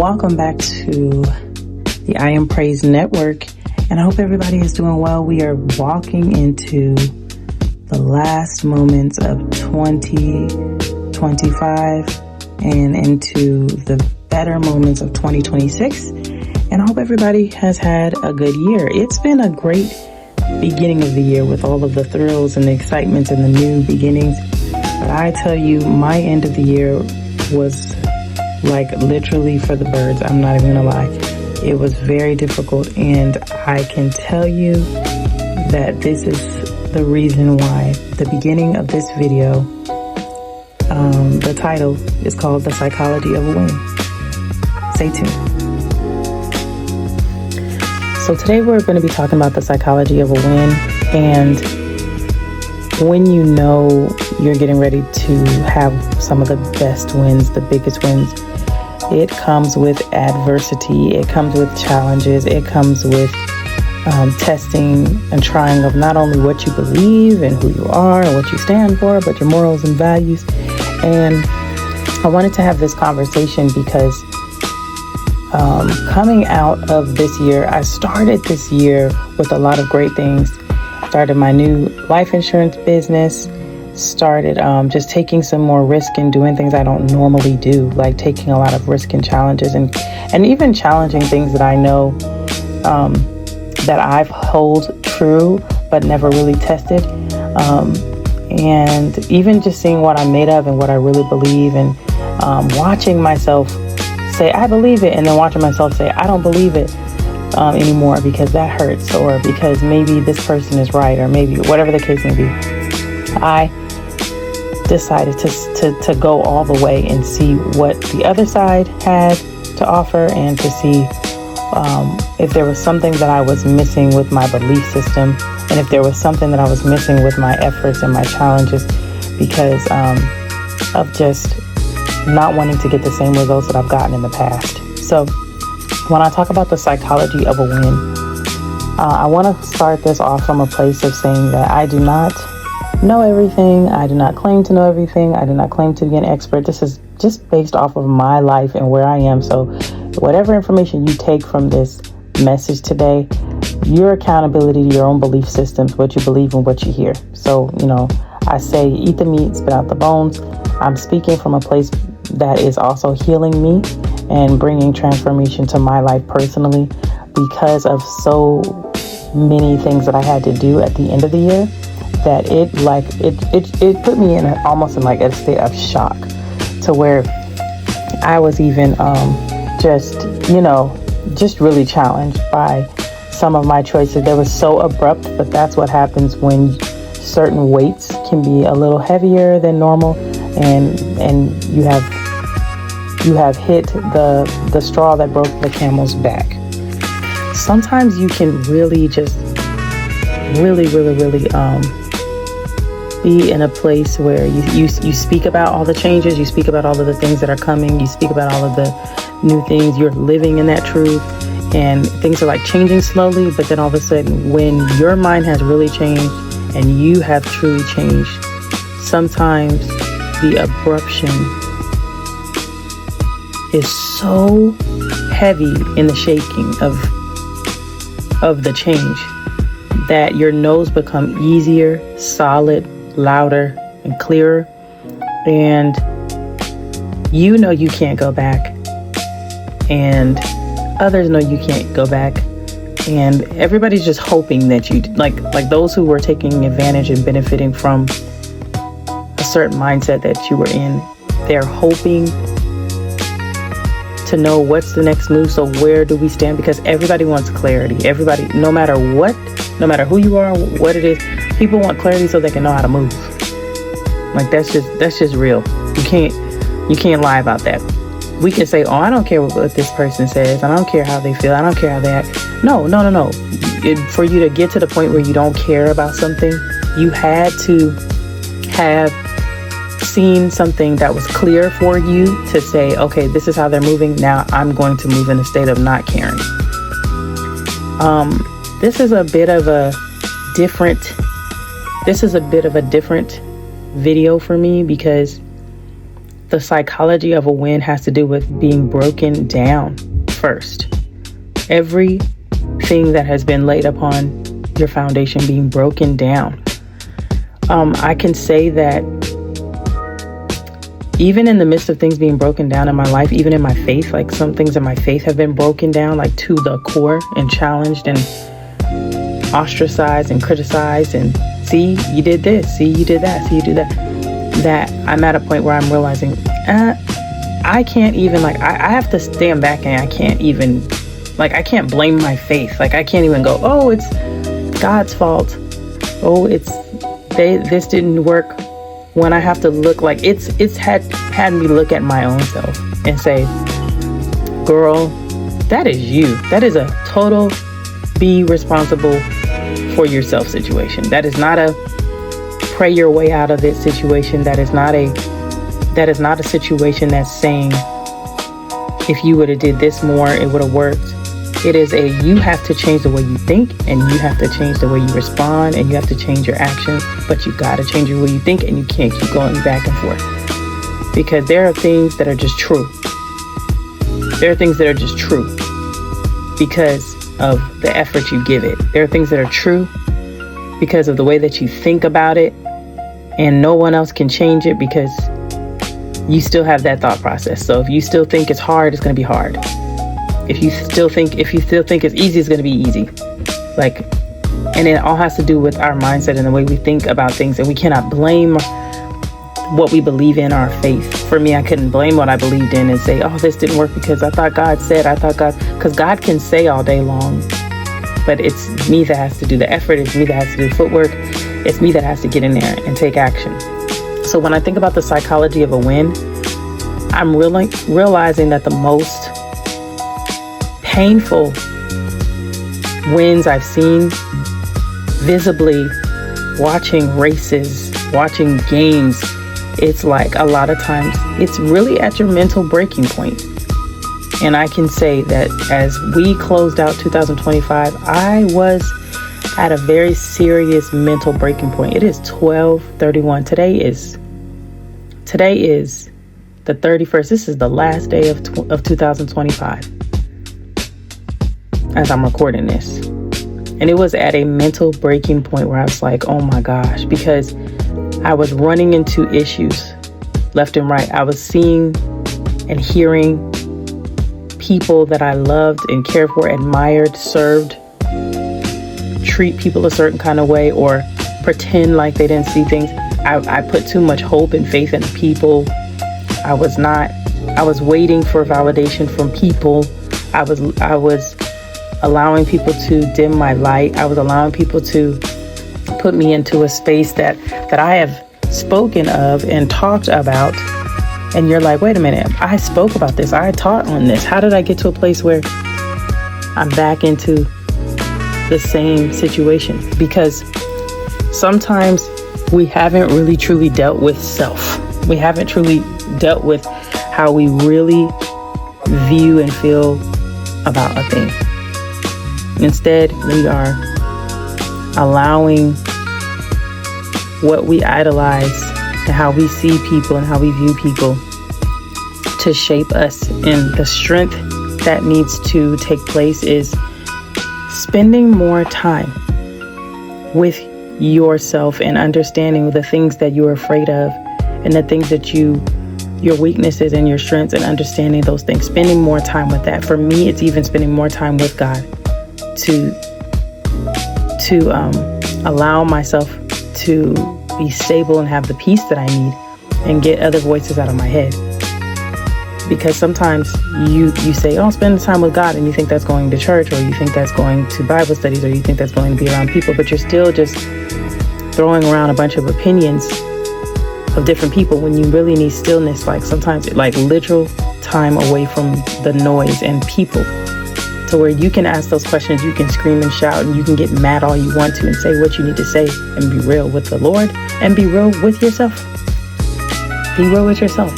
Welcome back to the I Am Praise Network, and I hope everybody is doing well. We are walking into the last moments of 2025 and into the better moments of 2026, and I hope everybody has had a good year. It's been a great beginning of the year with all of the thrills and the excitements and the new beginnings, but I tell you, my end of the year was like literally for the birds. I'm not even gonna lie. It was very difficult, and I can tell you that this is the reason why. The beginning of this video, the title is called The Psychology of a Win. Stay tuned. So today we're going to be talking about the psychology of a win, and when you know you're getting ready to have some of the best wins, the biggest wins, it comes with adversity, it comes with challenges, it comes with testing and trying of not only what you believe and who you are and what you stand for, but your morals and values. And I wanted to have this conversation because coming out of this year, I started this year with a lot of great things. Started my new life insurance business, started just taking some more risk and doing things I don't normally do, like taking a lot of risk and challenges and even challenging things that I know that I've held true but never really tested, and even just seeing what I'm made of and what I really believe, and watching myself say I believe it and then watching myself say I don't believe it anymore because that hurts, or because maybe this person is right, or maybe whatever the case may be. I decided to go all the way and see what the other side had to offer, and to see if there was something that I was missing with my belief system, and if there was something that I was missing with my efforts and my challenges because of just not wanting to get the same results that I've gotten in the past. So when I talk about the psychology of a win, I want to start this off from a place of saying that I do not know everything. I do not claim to know everything. I do not claim to be an expert. This is just based off of my life and where I am. So whatever information you take from this message today, your accountability to your own belief systems, what you believe and what you hear. So, I say eat the meat, spit out the bones. I'm speaking from a place that is also healing me and bringing transformation to my life personally because of so many things that I had to do at the end of the year, that it put me in almost in a state of shock, to where I was even just really challenged by some of my choices. They were so abrupt, but that's what happens when certain weights can be a little heavier than normal, and you have hit the straw that broke the camel's back. Sometimes you can really just really be in a place where you speak about all the changes, you speak about all of the things that are coming, you speak about all of the new things, you're living in that truth, and things are like changing slowly, but then all of a sudden when your mind has really changed and you have truly changed, sometimes the abruption is so heavy in the shaking of the change that your no's become easier, solid, louder, and clearer, and you know you can't go back, and others know you can't go back, and everybody's just hoping that you like those who were taking advantage and benefiting from a certain mindset that you were in. They're hoping to know what's the next move. So where do we stand? Because everybody wants clarity. Everybody, no matter what, no matter who you are, what it is, people want clarity so they can know how to move. Like that's just real. You can't lie about that. We can say, oh, I don't care what this person says. I don't care how they feel. I don't care how they act. No. For you to get to the point where you don't care about something, you had to have seen something that was clear for you to say, okay, this is how they're moving. Now I'm going to move in a state of not caring. This is a bit of a different video for me because the psychology of a win has to do with being broken down first. Everything that has been laid upon your foundation being broken down. I can say that even in the midst of things being broken down in my life, even in my faith, like some things in my faith have been broken down, like to the core, and challenged and ostracized and criticized, and see, you did this, see, you did that, see, you did that. That I'm at a point where I'm realizing, I can't even, like, I have to stand back, and I can't even, like, I can't blame my faith. Like, I can't even go, oh, it's God's fault. Oh, this didn't work. When I have to look, like, it's had me look at my own self and say, girl, that is you. That is a total be responsible for yourself situation. That is not a pray your way out of this situation. That is not a situation that's saying, if you would have did this more, it would have worked. It is you have to change the way you think, and you have to change the way you respond, and you have to change your actions, but you got to change the way you think, and you can't keep going back and forth, because there are things that are just true. There are things that are just true because of the effort you give it. There are things that are true because of the way that you think about it, and no one else can change it because you still have that thought process. So if you still think it's hard, it's going to be hard. If you still think it's easy, it's going to be easy. Like, and it all has to do with our mindset and the way we think about things. And we cannot blame what we believe in, our faith. For me, I couldn't blame what I believed in and say, oh, this didn't work because I thought God said, because God can say all day long, but it's me that has to do the effort. It's me that has to do the footwork. It's me that has to get in there and take action. So when I think about the psychology of a win, I'm really realizing that the most painful wins I've seen visibly, watching races, watching games, it's like a lot of times it's really at your mental breaking point. And I can say that as we closed out 2025, I was at a very serious mental breaking point. It is 12/31. Today is the 31st. This is the last day of 2025 as I'm recording this. And it was at a mental breaking point where I was like, oh my gosh, because I was running into issues left and right. I was seeing and hearing people that I loved and cared for, admired, served, treat people a certain kind of way, or pretend like they didn't see things. I put too much hope and faith in people. I was waiting for validation from people. I was allowing people to dim my light. I was allowing people to put me into a space that I have spoken of and talked about. And you're like, wait a minute, I spoke about this. I taught on this. How did I get to a place where I'm back into the same situation? Because sometimes we haven't really truly dealt with self. We haven't truly dealt with how we really view and feel about a thing. Instead, we are allowing what we idolize and how we see people and how we view people to shape us. And the strength that needs to take place is spending more time with yourself and understanding the things that you're afraid of and the things that your weaknesses and your strengths, and understanding those things, spending more time with that. For me, it's even spending more time with God to allow myself to be stable and have the peace that I need and get other voices out of my head. Because sometimes you say, oh, spend time with God, and you think that's going to church, or you think that's going to Bible studies, or you think that's going to be around people, but you're still just throwing around a bunch of opinions of different people when you really need stillness, like sometimes like literal time away from the noise and people, to where you can ask those questions, you can scream and shout, and you can get mad all you want to and say what you need to say, and be real with the Lord and be real with yourself. Be real with yourself.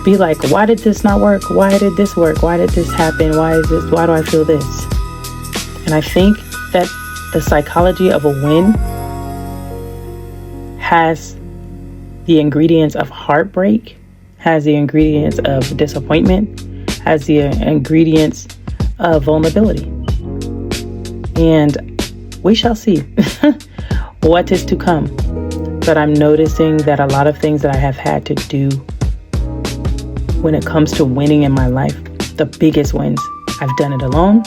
Be like, why did this not work? Why did this work? Why did this happen? Why do I feel this? And I think that the psychology of a win has the ingredients of heartbreak has the ingredients of disappointment, has the ingredients of vulnerability. And we shall see what is to come. But I'm noticing that a lot of things that I have had to do when it comes to winning in my life, the biggest wins, I've done it alone.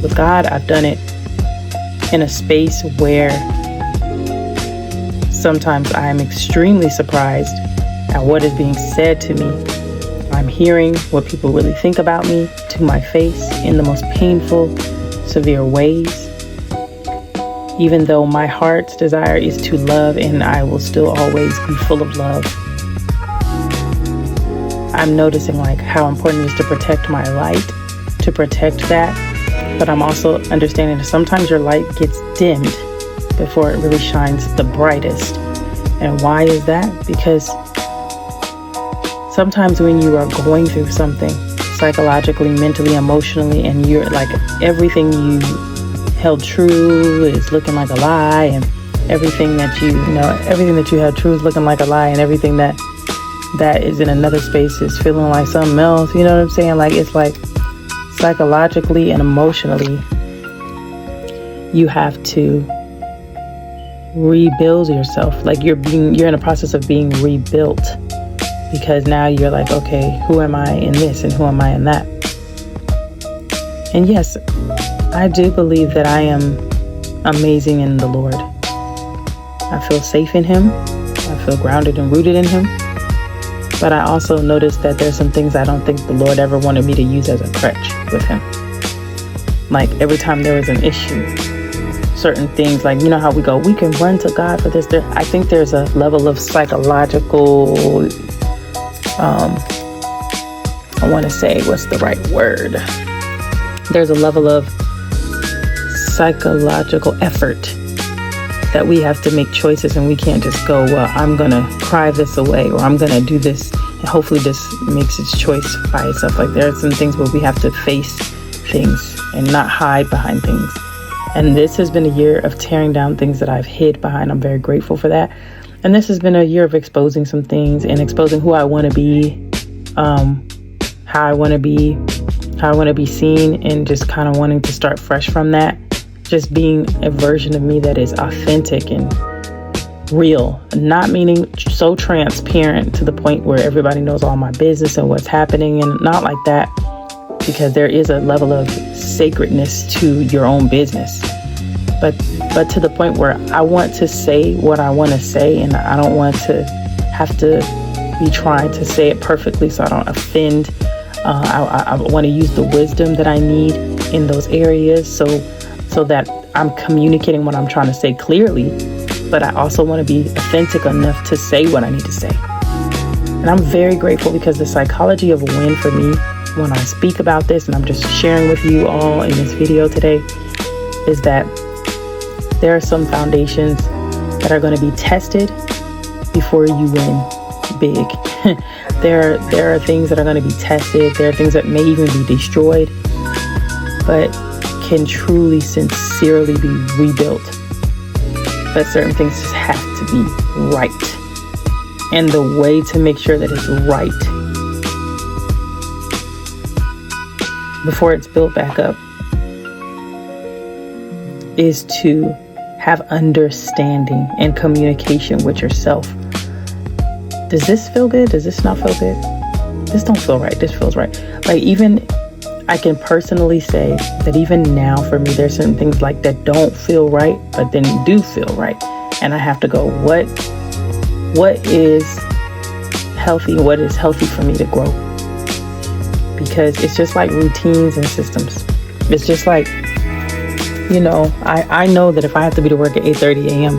With God, I've done it in a space where sometimes I'm extremely surprised at what is being said to me. I'm hearing what people really think about me to my face in the most painful, severe ways. Even though my heart's desire is to love, and I will still always be full of love, I'm noticing how important it is to protect my light, to protect that. But I'm also understanding that sometimes your light gets dimmed before it really shines the brightest. And why is that? Because sometimes when you are going through something psychologically, mentally, emotionally, and you're everything you held true is looking like a lie, and everything that you held true is looking like a lie, and everything that is in another space is feeling like something else. You know what I'm saying? It's psychologically and emotionally, you have to rebuild yourself. You're in a process of being rebuilt, because now you're okay, who am I in this and who am I in that? And yes, I do believe that I am amazing in the Lord. I feel safe in Him. I feel grounded and rooted in Him. But I also noticed that there's some things I don't think the Lord ever wanted me to use as a crutch with Him. Every time there was an issue, certain things, how we go, we can run to God for this. I think there's a level of psychological, I want to say, what's the right word? There's a level of psychological effort that we have to make choices, and we can't just go, well, I'm going to cry this away, or I'm going to do this, and hopefully this makes its choice by itself. There are some things where we have to face things and not hide behind things. And this has been a year of tearing down things that I've hid behind. I'm very grateful for that. And this has been a year of exposing some things and exposing who I want to be, how I want to be seen, and just kind of wanting to start fresh from that. Just being a version of me that is authentic and real, not meaning so transparent to the point where everybody knows all my business and what's happening, and not like that, because there is a level of sacredness to your own business, but to the point where I want to say what I want to say, and I don't want to have to be trying to say it perfectly so I don't offend. I want to use the wisdom that I need in those areas, so that I'm communicating what I'm trying to say clearly, but I also want to be authentic enough to say what I need to say. And I'm very grateful, because the psychology of a win for me, when I speak about this, and I'm just sharing with you all in this video today, is that there are some foundations that are going to be tested before you win big. There are things that are going to be tested. There are things that may even be destroyed, but can truly, sincerely be rebuilt. But certain things just have to be right. And the way to make sure that it's right before it's built back up is to have understanding and communication with yourself. Does this feel good? Does this not feel good? This don't feel right. This feels right. Even I can personally say that even now for me, there's certain things that don't feel right, but then do feel right. And I have to go, what is healthy? What is healthy for me to grow? Because it's just like routines and systems. It's just I know that if I have to be to work at 8:30 a.m.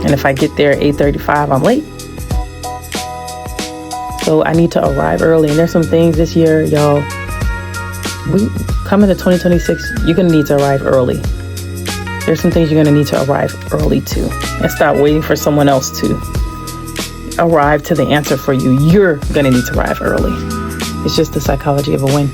and if I get there at 8:35, I'm late. So I need to arrive early. And there's some things this year, y'all, we coming to 2026, you're going to need to arrive early. There's some things you're going to need to arrive early to, and stop waiting for someone else to arrive to the answer for you. You're going to need to arrive early. It's just the psychology of a win.